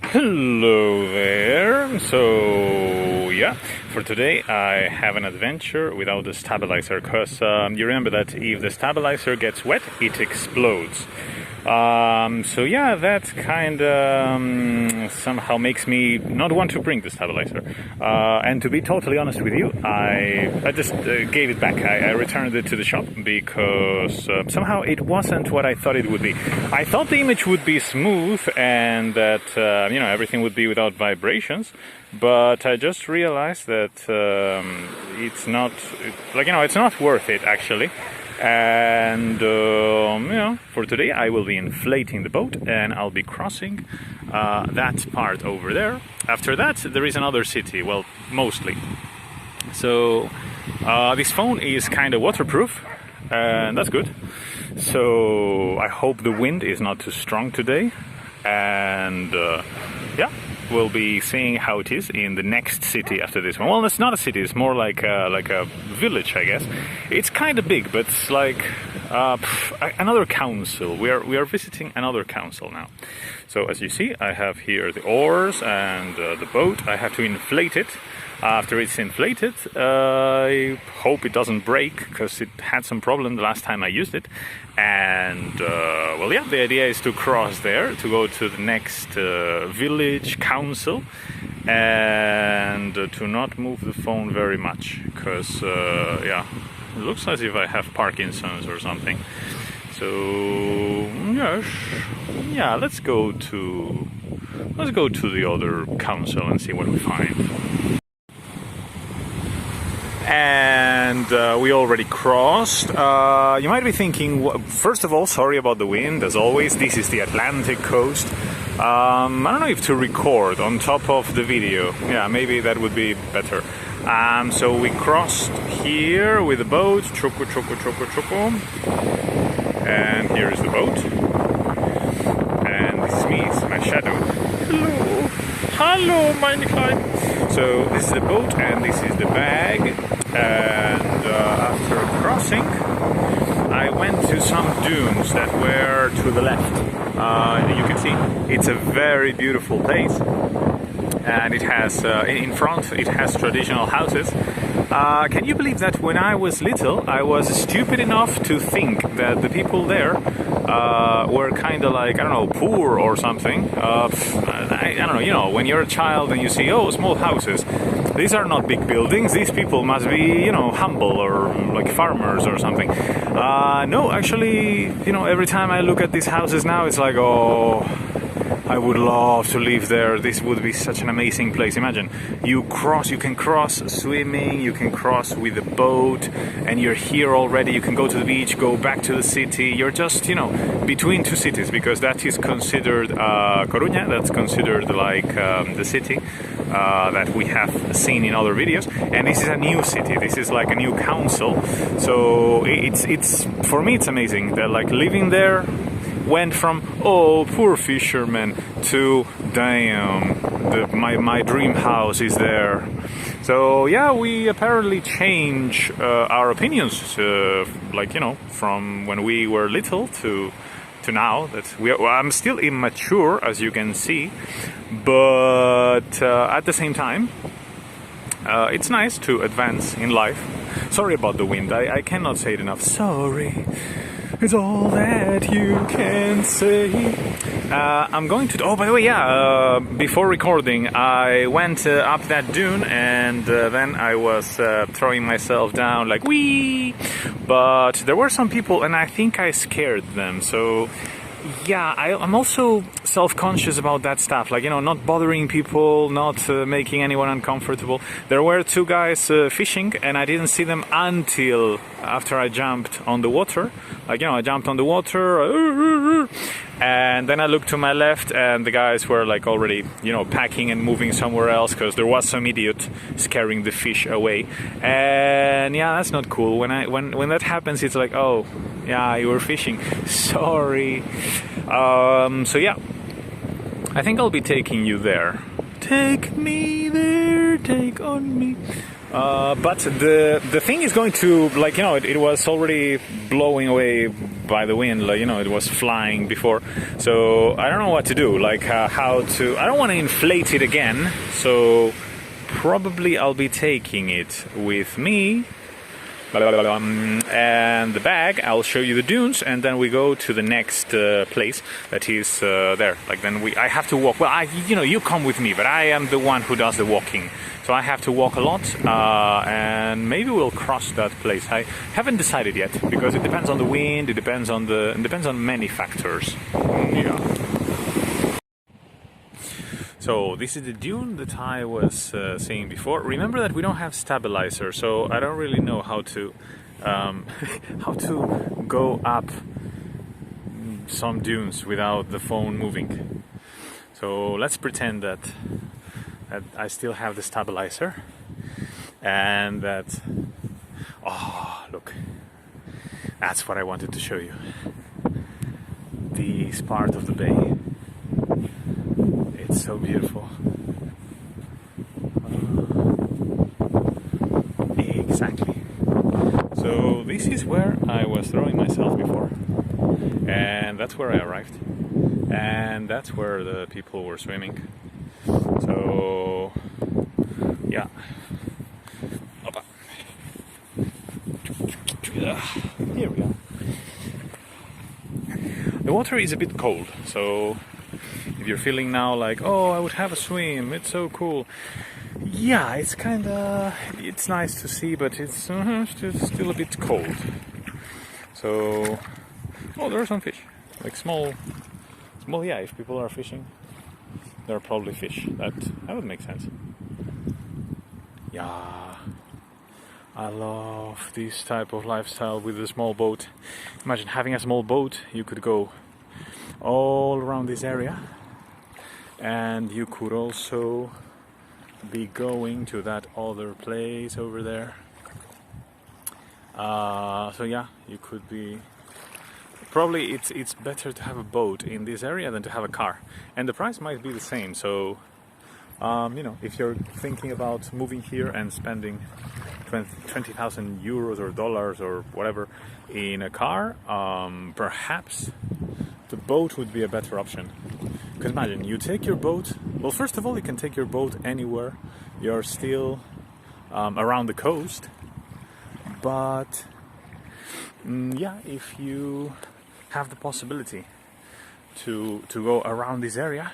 Hello there. So yeah, for today I have an adventure without the stabilizer, because you remember that if the stabilizer gets wet it explodes. So yeah, that kind of somehow makes me not want to bring the stabilizer. And to be totally honest with you, I just gave it back. I returned it to the shop because somehow it wasn't what I thought it would be. I thought the image would be smooth and that everything would be without vibrations. But I just realized that it's not, it's not worth it actually. And for today I will be inflating the boat and I'll be crossing that part over there. After that there is another city, well, mostly. So this phone is kind of waterproof and that's good. So I hope the wind is not too strong today. And yeah, we'll be seeing how it is in the next city after this one. Well, it's not a city, it's more like a village, I guess. It's kind of big, but it's like another council. We are visiting another council now. So as you see, I have here the oars and the boat. I have to inflate it. After it's inflated, I hope it doesn't break, because it had some problem the last time I used it. And well, yeah, the idea is to cross there, to go to the next village council, and to not move the phone very much, because yeah, it looks as if I have Parkinson's or something. So yes, yeah, let's go to the other council and see what we find. And we already crossed. You might be thinking, first of all, sorry about the wind, as always. This is the Atlantic coast. I don't know if to record on top of the video. Yeah, maybe that would be better. So we crossed here with the boat. Choco, choco, choco, choco. And here is the boat. And this is me, it's my shadow. Hello. Hello, mein Klein. So this is the boat and this is the bag. And after crossing, I went to some dunes that were to the left. You can see it's a very beautiful place, and it has in front it has traditional houses. Can you believe that when I was little I was stupid enough to think that the people there were kind of like, I don't know, poor or something. I don't know, when you're a child and you see, oh, small houses, these are not big buildings, these people must be, humble or like farmers or something. No, actually, every time I look at these houses now, it's like, oh, I would love to live there. This would be such an amazing place. Imagine, you can cross swimming, you can cross with a boat, and you're here already. You can go to the beach, go back to the city. You're just, between two cities, because that is considered Coruña, that's considered like the city that we have seen in other videos. And this is a new city. This is like a new council. So it's for me, it's amazing that like living there went from, oh, poor fisherman, to damn, my dream house is there. So yeah, we apparently change our opinions, from when we were little to now. That I'm still immature, as you can see, but at the same time, it's nice to advance in life. Sorry about the wind. I cannot say it enough. Sorry. It's all that you can say. I'm going to... Oh, by the way, yeah, before recording, I went up that dune, and then I was throwing myself down like, wee! But there were some people, and I think I scared them, so... Yeah, I'm also self-conscious about that stuff, like, not bothering people, not making anyone uncomfortable. There were two guys fishing, and I didn't see them until after I jumped on the water. Like, I jumped on the water, and then I looked to my left, and the guys were like already, packing and moving somewhere else, because there was some idiot scaring the fish away. And yeah, that's not cool. When that happens, it's like, oh, yeah, you were fishing. Sorry. So yeah, I think I'll be taking you there. Take me there, take on me. But the thing is going to, like, you know, it was already blowing away by the wind, like, you know, it was flying before. So I don't know what to do, like how to, I don't want to inflate it again. So probably I'll be taking it with me. And the bag, I'll show you the dunes, and then we go to the next place that is there. Like then I have to walk. Well, you know, you come with me, but I am the one who does the walking, so I have to walk a lot. And maybe we'll cross that place. I haven't decided yet because it depends on the wind. It depends on many factors. Yeah. So this is the dune that I was saying before. Remember that we don't have stabilizer, so I don't really know how to how to go up some dunes without the phone moving. So let's pretend that I still have the stabilizer and that, oh look, that's what I wanted to show you. This part of the bay. It's so beautiful. Exactly. So this is where I was throwing myself before, and that's where I arrived, and that's where the people were swimming. So yeah. Here we are. The water is a bit cold, so if you're feeling now like, oh, I would have a swim, it's so cool. Yeah, it's kinda, it's nice to see, but it's still a bit cold. So, oh, there are some fish, like small, yeah, if people are fishing, there are probably fish. That would make sense. Yeah, I love this type of lifestyle with a small boat. Imagine having a small boat, you could go all around this area. And you could also be going to that other place over there. So yeah, you could be. Probably it's better to have a boat in this area than to have a car, and the price might be the same. So you know, if you're thinking about moving here and spending 20,000 euros or dollars or whatever in a car, perhaps the boat would be a better option. Because imagine, you take your boat, well, first of all, you can take your boat anywhere. You're still around the coast. But, yeah, if you have the possibility to go around this area,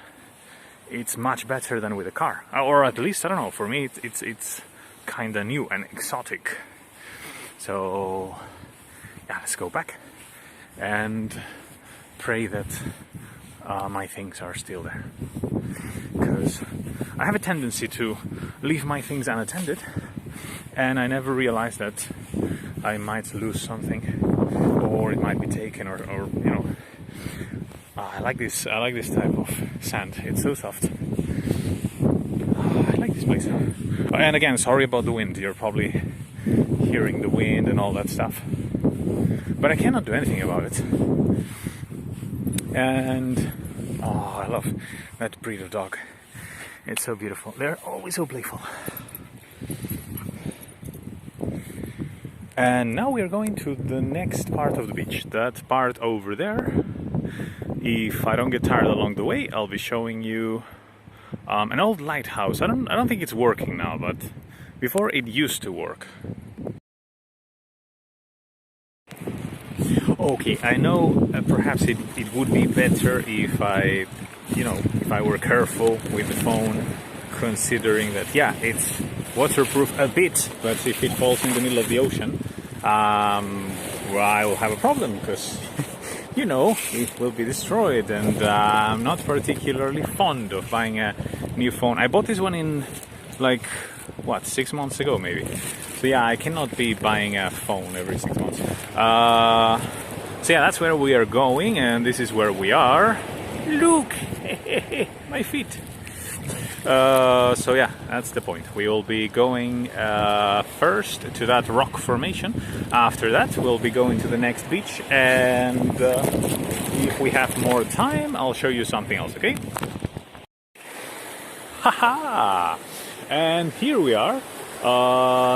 it's much better than with a car. Or at least, I don't know, for me, it's kind of new and exotic. So, yeah, let's go back and pray that my things are still there, because I have a tendency to leave my things unattended, and I never realize that I might lose something, or it might be taken, or you know. I like this type of sand. It's so soft. I like this place. And again, sorry about the wind. You're probably hearing the wind and all that stuff, but I cannot do anything about it. And oh, I love that breed of dog. It's so beautiful. They're always so playful. And now we are going to the next part of the beach. That part over there. If I don't get tired along the way, I'll be showing you an old lighthouse. I don't think it's working now, but before it used to work. Okay, I know perhaps it would be better if I were careful with the phone, considering that, yeah, it's waterproof a bit, but if it falls in the middle of the ocean, well, I will have a problem, because, you know, it will be destroyed, and I'm not particularly fond of buying a new phone. I bought this one in, like, what, 6 months ago, maybe. So yeah, I cannot be buying a phone every 6 months. So yeah, that's where we are going, and this is where we are. Look, my feet. So yeah, that's the point. We will be going first to that rock formation. After that, we'll be going to the next beach, and if we have more time, I'll show you something else, okay? Haha! And here we are.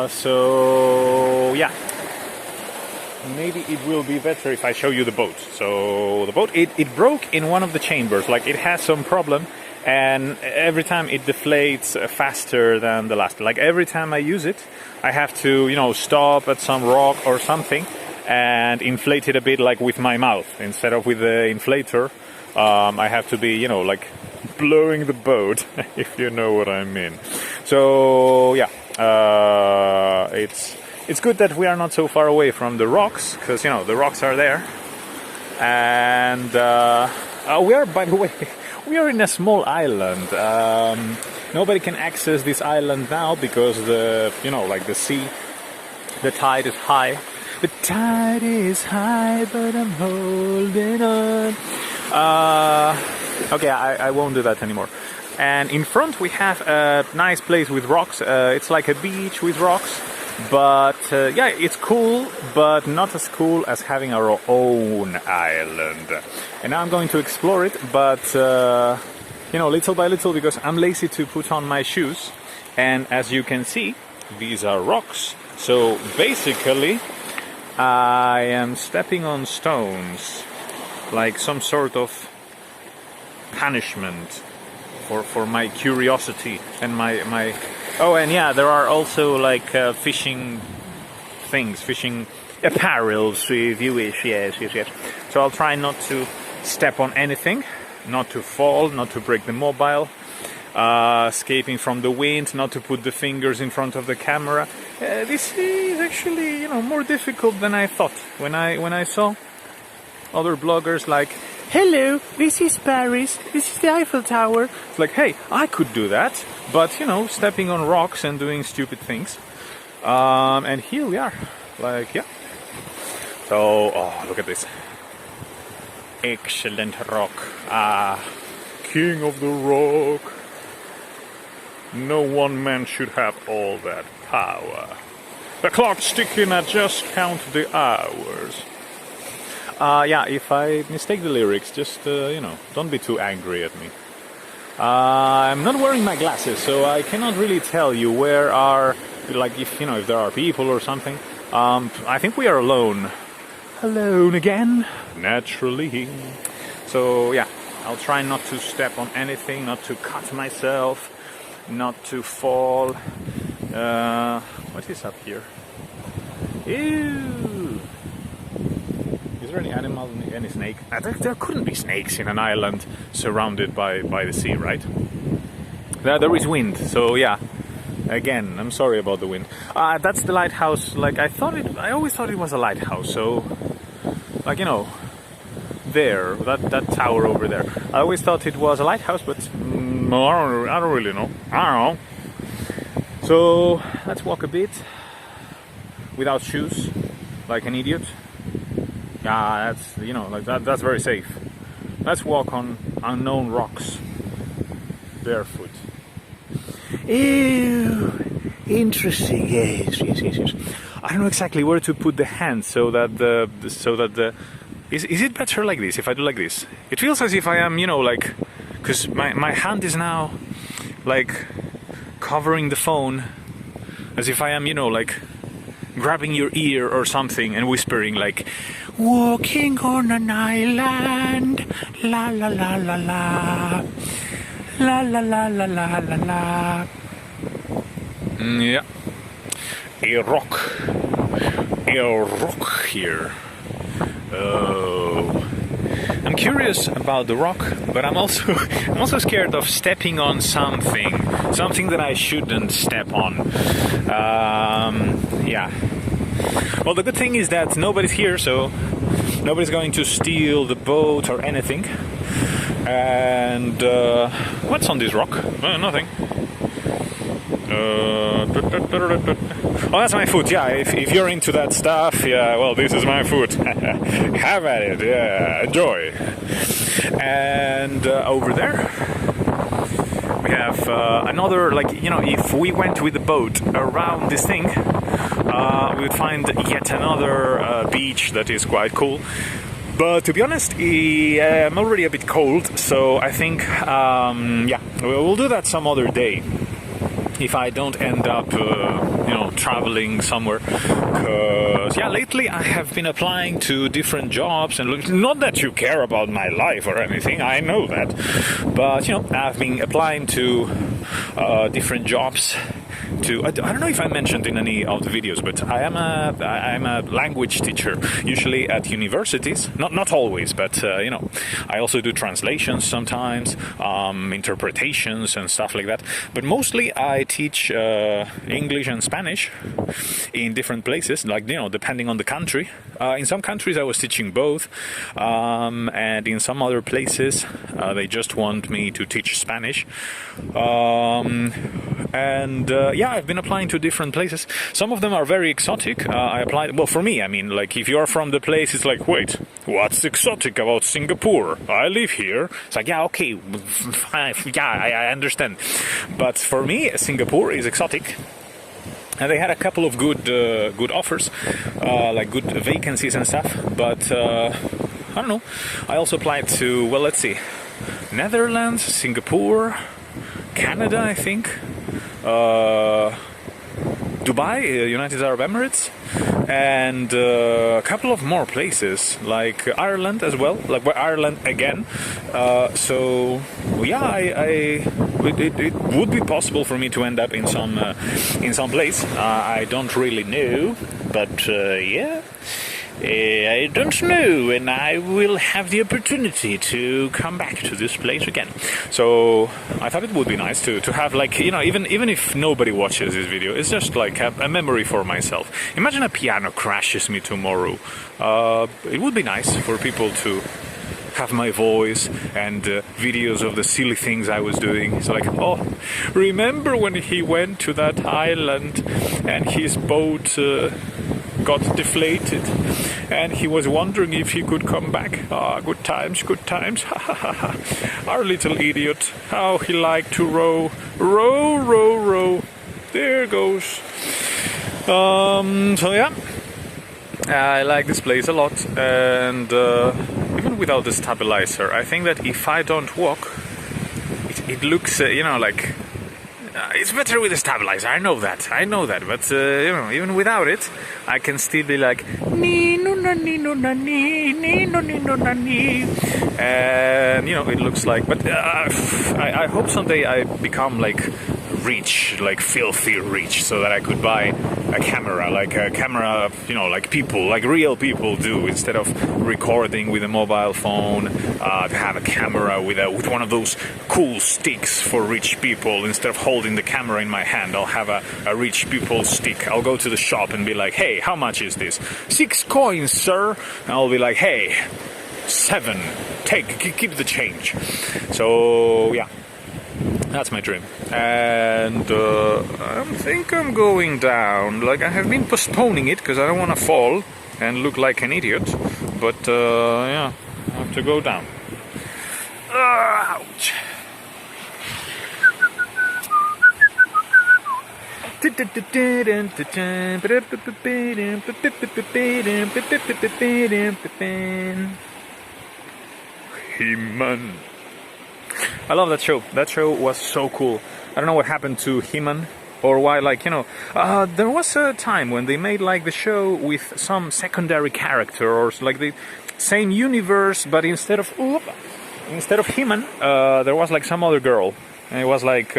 So yeah, maybe it will be better if I show you the boat. So the boat, it broke in one of the chambers, like it has some problem, and every time it deflates faster than the last. Like every time I use it, I have to, stop at some rock or something and inflate it a bit, like with my mouth instead of with the inflator. I have to be, like blowing the boat, if you know what I mean. So yeah, it's good that we are not so far away from the rocks, because the rocks are there, and we are, by the way, we are in a small island. Nobody can access this island now because the sea, the tide is high. The tide is high, but I'm holding on. Okay, I won't do that anymore. And in front we have a nice place with rocks. It's like a beach with rocks. But yeah, it's cool, but not as cool as having our own island. And now I'm going to explore it, but little by little, because I'm lazy to put on my shoes. And as you can see, these are rocks. So basically, I am stepping on stones, like some sort of punishment for my curiosity and my oh, and yeah, there are also like fishing things, fishing apparels, if you wish. Yes. So I'll try not to step on anything, not to fall, not to break the mobile, escaping from the wind, not to put the fingers in front of the camera. This is actually, more difficult than I thought. When I saw other bloggers like, hello, this is Paris, this is the Eiffel Tower. It's like, hey, I could do that, but stepping on rocks and doing stupid things. And here we are, like, yeah. So, oh, look at this. Excellent rock. King of the rock. No one man should have all that power. The clock's ticking, I just count the hours. Yeah, if I mistake the lyrics, just, don't be too angry at me. I'm not wearing my glasses, so I cannot really tell you where are, like, if there are people or something. I think we are alone. Alone again, naturally. So, yeah, I'll try not to step on anything, not to cut myself, not to fall. What is up here? Ew! Is there any animal, any snake? There couldn't be snakes in an island surrounded by the sea, right? There is wind, so yeah. Again, I'm sorry about the wind. That's the lighthouse. Like I always thought it was a lighthouse. So, like there, that tower over there. I always thought it was a lighthouse, but I don't really know. I don't know. So let's walk a bit without shoes, like an idiot. Yeah, that's like that's very safe. Let's walk on unknown rocks barefoot. Ew, interesting. Yes. I don't know exactly where to put the hand so that the is it better like this? If I do like this, it feels as if I am like, because my hand is now like covering the phone, as if I am like grabbing your ear or something and whispering like, walking on an island, la la la la la, la la la la la la la. Yeah, a rock here. Oh, I'm curious about the rock, but I'm also scared of stepping on something that I shouldn't step on. Yeah. Well, the good thing is that nobody's here, so nobody's going to steal the boat or anything. And what's on this rock? Nothing. Oh, that's my foot. Yeah, if you're into that stuff, yeah, well, this is my foot. Have at it. Yeah, enjoy. And over there we have another, like, if we went with the boat around this thing, we would find yet another beach that is quite cool. But to be honest, I'm already a bit cold, so I think, yeah, we'll do that some other day. if I don't end up, traveling somewhere. Because, lately I have been applying to different jobs, and not that you care about my life or anything, I know that. But, I've been applying to different jobs. I don't know if I mentioned in any of the videos, but I'm a language teacher, usually at universities. Not always, but I also do translations sometimes, interpretations and stuff like that. But mostly I teach English and Spanish in different places, like depending on the country. In some countries I was teaching both, and in some other places they just want me to teach Spanish. I've been applying to different places. Some of them are very exotic. I applied, well, for me, I mean, like, if you're from the place, it's like, wait, what's exotic about Singapore? I live here. It's like, yeah, okay, I understand. But for me, Singapore is exotic. And they had a couple of good offers, like good vacancies and stuff. But, I don't know. I also applied to, well, let's see, Netherlands, Singapore, Canada, I think. Dubai, United Arab Emirates, and a couple of more places like Ireland as well, like Ireland again. It would be possible for me to end up in some place. I don't really know, but I don't know, and I will have the opportunity to come back to this place again. So I thought it would be nice to have, like, even if nobody watches this video, it's just like a memory for myself. Imagine a piano crashes me tomorrow. It would be nice for people to have my voice and videos of the silly things I was doing. It's like, oh, remember when he went to that island and his boat got deflated and he was wondering if he could come back. Good times, good times. Our little idiot, how he liked to row. There goes. I like this place a lot, and even without the stabilizer, I think that if I don't walk, it looks, like, it's better with a stabilizer. I know that. But even without it, I can still be like ni no na ni no na ni no na ni, and it looks like. But I hope someday I become like rich, like filthy rich, so that I could buy a camera, like real people do, instead of recording with a mobile phone. To have a camera with one of those cool sticks for rich people. Instead of holding the camera in my hand, I'll have a rich people stick. I'll go to the shop and be like, hey, how much is this? 6 coins, sir. And I'll be like, hey, 7. Keep the change. So yeah, that's my dream. And I think I'm going down. Like, I have been postponing it because I don't want to fall and look like an idiot. But I have to go down. Ouch. He-Man. I love that show. That show was so cool. I don't know what happened to He-Man, or why, there was a time when they made like the show with some secondary character, or like the same universe, but instead of He-Man, there was like some other girl, and it was like,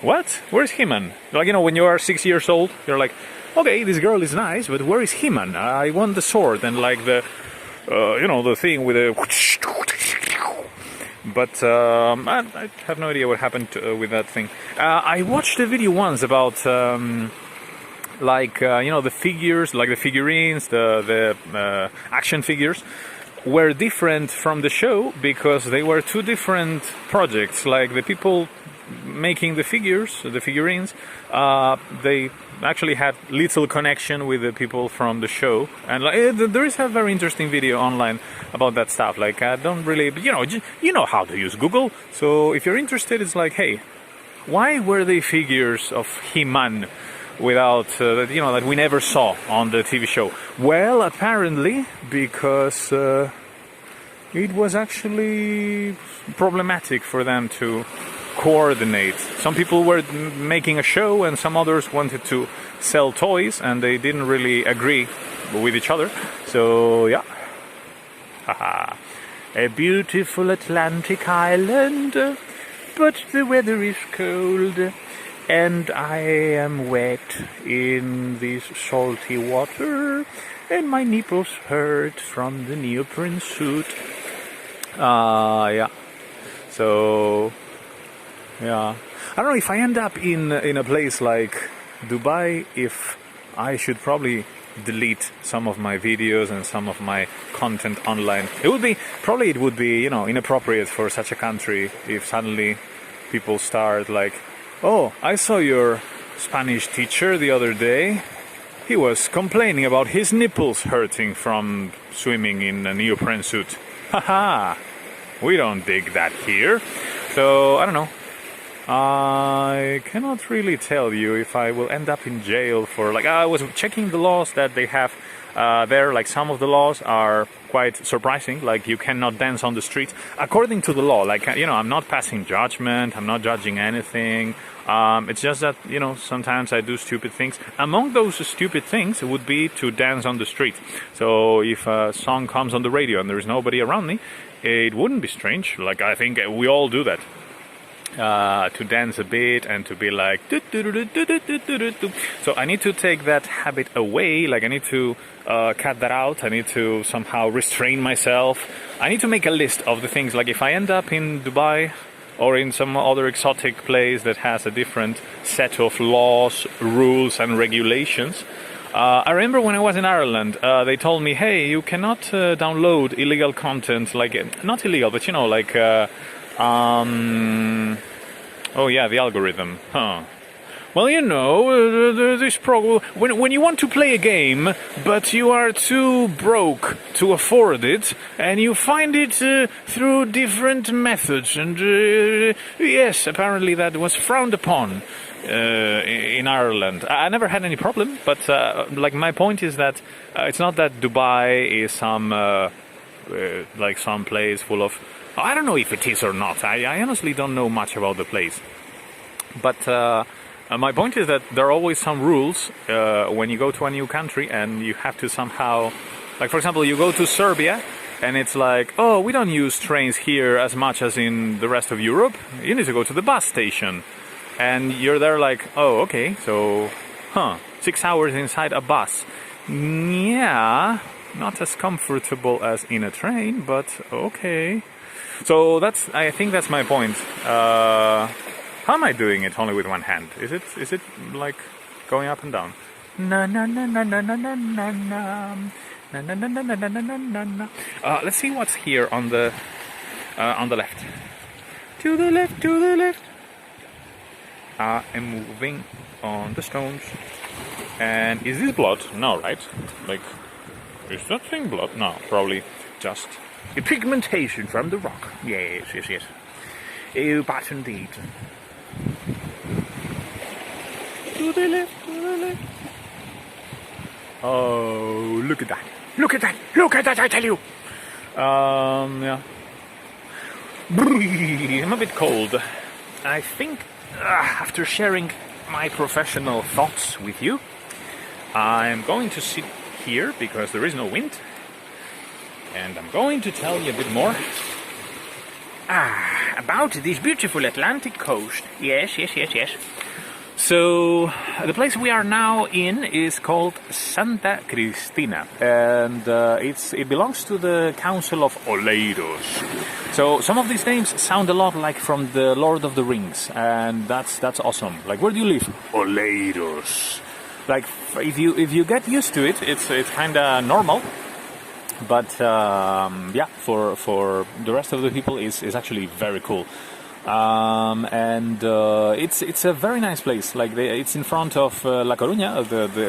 what? Where's He-Man? Like, when you are 6 years old, you're like, okay, this girl is nice, but where is He-Man? I want the sword and like the, the thing with the. But I have no idea what happened with that thing. I watched a video once about the figures, like the figurines, the action figures were different from the show because they were two different projects. Like the people making the figurines, they actually had little connection with the people from the show, and there is a very interesting video online about that stuff. Like, I don't really, you know how to use Google, so if you're interested, it's like, hey, why were they figures of He-Man without that we never saw on the TV show? Well, apparently because it was actually problematic for them to coordinate. Some people were making a show and some others wanted to sell toys and they didn't really agree with each other. So yeah. Haha. A beautiful Atlantic island, but the weather is cold and I am wet in this salty water and my nipples hurt from the neoprene suit. Yeah. So, yeah. I don't know if I end up in a place like Dubai, if I should probably delete some of my videos and some of my content online. It would be inappropriate for such a country if suddenly people start like, oh, I saw your Spanish teacher the other day. He was complaining about his nipples hurting from swimming in a neoprene suit. Haha, we don't dig that here. So, I don't know. I cannot really tell you if I will end up in jail for, like, I was checking the laws that they have there. Like, some of the laws are quite surprising, like you cannot dance on the street according to the law. Like, I'm not passing judgment, I'm not judging anything. It's just that, sometimes I do stupid things. Among those stupid things would be to dance on the street. So if a song comes on the radio and there is nobody around me, it wouldn't be strange. Like, I think we all do that. To dance a bit and to be like so I need to take that habit away. Like, I need to cut that out. I need to somehow restrain myself. I need to make a list of the things. Like, if I end up in Dubai or in some other exotic place that has a different set of laws, rules and regulations. I remember when I was in Ireland, they told me, hey, you cannot download illegal content, like, not illegal, but like oh yeah, the algorithm. Huh. Well, this program, when you want to play a game, but you are too broke to afford it, and you find it through different methods, and yes, apparently that was frowned upon in Ireland. I never had any problem, but like, my point is that it's not that Dubai is some place full of. I don't know if it is or not. I honestly don't know much about the place. But my point is that there are always some rules when you go to a new country and you have to somehow... Like, for example, you go to Serbia and it's like, oh, we don't use trains here as much as in the rest of Europe. You need to go to the bus station. And you're there like, oh, okay, so, 6 hours inside a bus. Yeah, not as comfortable as in a train, but okay. So I think that's my point. How am I doing it only with one hand? Is it like going up and down? Na na na na na na na na na na na na na na na na na. Let's see what's here on the left. To the left, to the left. I am moving on the stones. And is this blood? No, right? Like, is that thing blood? No, probably just a pigmentation from the rock. Yes. Oh, but indeed. To the left, to the left. Oh, look at that. Look at that. Look at that, I tell you. Yeah. I'm a bit cold. I think after sharing my professional thoughts with you, I'm going to sit here because there is no wind. And I'm going to tell you a bit more about this beautiful Atlantic coast. Yes. So, the place we are now in is called Santa Cristina, and it belongs to the Council of Oleiros. So, some of these names sound a lot like from the Lord of the Rings, and that's awesome. Like, where do you live? Oleiros. Like, if you get used to it, it's kind of normal. But yeah, for the rest of the people, is actually very cool. And it's a very nice place. Like, it's in front of La Coruña,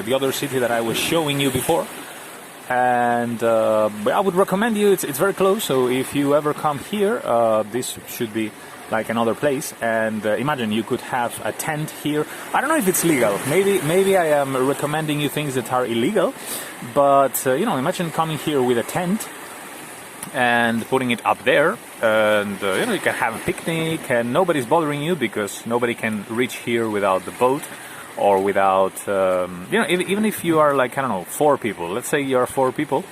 the other city that I was showing you before. And I would recommend you. It's very close. So if you ever come here, this should be like another place. And imagine you could have a tent here. I don't know if it's legal. Maybe I am recommending you things that are illegal. But imagine coming here with a tent and putting it up there, and you can have a picnic, and nobody's bothering you because nobody can reach here without the boat or without even if you are like, I don't know, 4 people. Let's say you are 4 people,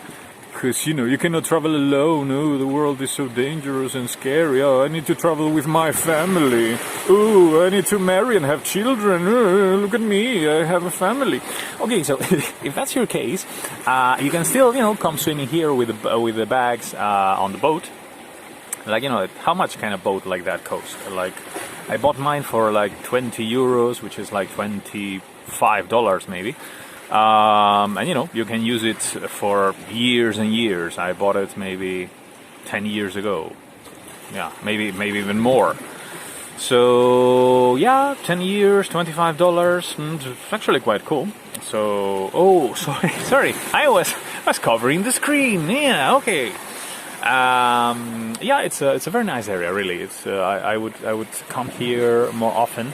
because you cannot travel alone. Oh, the world is so dangerous and scary. Oh, I need to travel with my family. Oh, I need to marry and have children. Oh, look at me, I have a family. Okay, so if that's your case, you can still come swimming here with the bags on the boat. Like, how much can a boat like that cost? Like, I bought mine for like 20 euros, which is like $25 maybe. And you can use it for years and years. I bought it maybe 10 years ago. Yeah, maybe even more. So yeah, 10 years, $25. It's actually quite cool. So, oh, sorry, I was covering the screen. Yeah, okay. Yeah, it's a very nice area, really. It's I would come here more often.